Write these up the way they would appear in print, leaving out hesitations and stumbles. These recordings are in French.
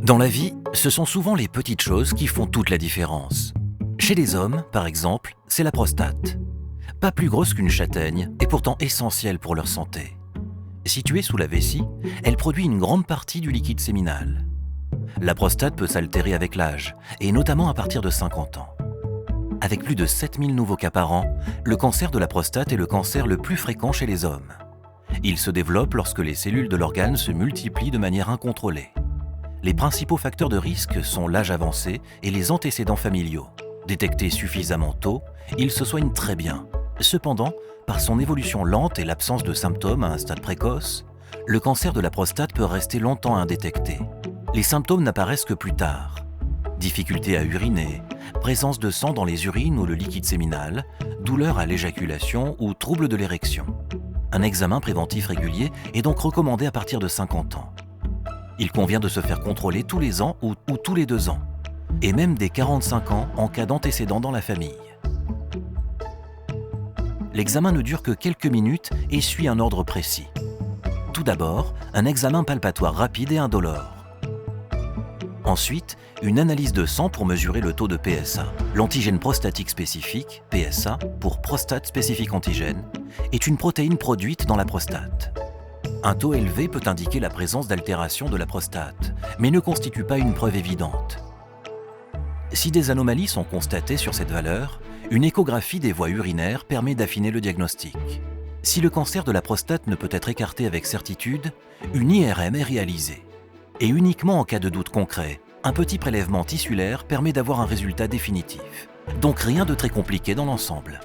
Dans la vie, ce sont souvent les petites choses qui font toute la différence. Chez les hommes, par exemple, c'est la prostate. Pas plus grosse qu'une châtaigne et pourtant essentielle pour leur santé. Située sous la vessie, elle produit une grande partie du liquide séminal. La prostate peut s'altérer avec l'âge, et notamment à partir de 50 ans. Avec plus de 7000 nouveaux cas par an, le cancer de la prostate est le cancer le plus fréquent chez les hommes. Il se développe lorsque les cellules de l'organe se multiplient de manière incontrôlée. Les principaux facteurs de risque sont l'âge avancé et les antécédents familiaux. Détectés suffisamment tôt, il se soigne très bien. Cependant, par son évolution lente et l'absence de symptômes à un stade précoce, le cancer de la prostate peut rester longtemps indétecté. Les symptômes n'apparaissent que plus tard. Difficulté à uriner, présence de sang dans les urines ou le liquide séminal, douleur à l'éjaculation ou troubles de l'érection. Un examen préventif régulier est donc recommandé à partir de 50 ans. Il convient de se faire contrôler tous les ans ou tous les 2 ans, et même dès 45 ans en cas d'antécédent dans la famille. L'examen ne dure que quelques minutes et suit un ordre précis. Tout d'abord, un examen palpatoire rapide et indolore. Ensuite, une analyse de sang pour mesurer le taux de PSA. L'antigène prostatique spécifique, PSA, pour prostate spécifique antigène, est une protéine produite dans la prostate. Un taux élevé peut indiquer la présence d'altération de la prostate, mais ne constitue pas une preuve évidente. Si des anomalies sont constatées sur cette valeur, une échographie des voies urinaires permet d'affiner le diagnostic. Si le cancer de la prostate ne peut être écarté avec certitude, une IRM est réalisée. Et uniquement en cas de doute concret, un petit prélèvement tissulaire permet d'avoir un résultat définitif. Donc rien de très compliqué dans l'ensemble.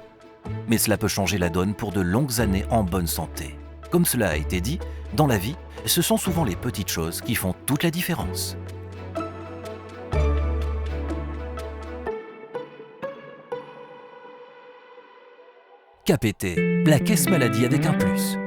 Mais cela peut changer la donne pour de longues années en bonne santé. Comme cela a été dit, dans la vie, ce sont souvent les petites choses qui font toute la différence. KPT, la caisse maladie avec un plus.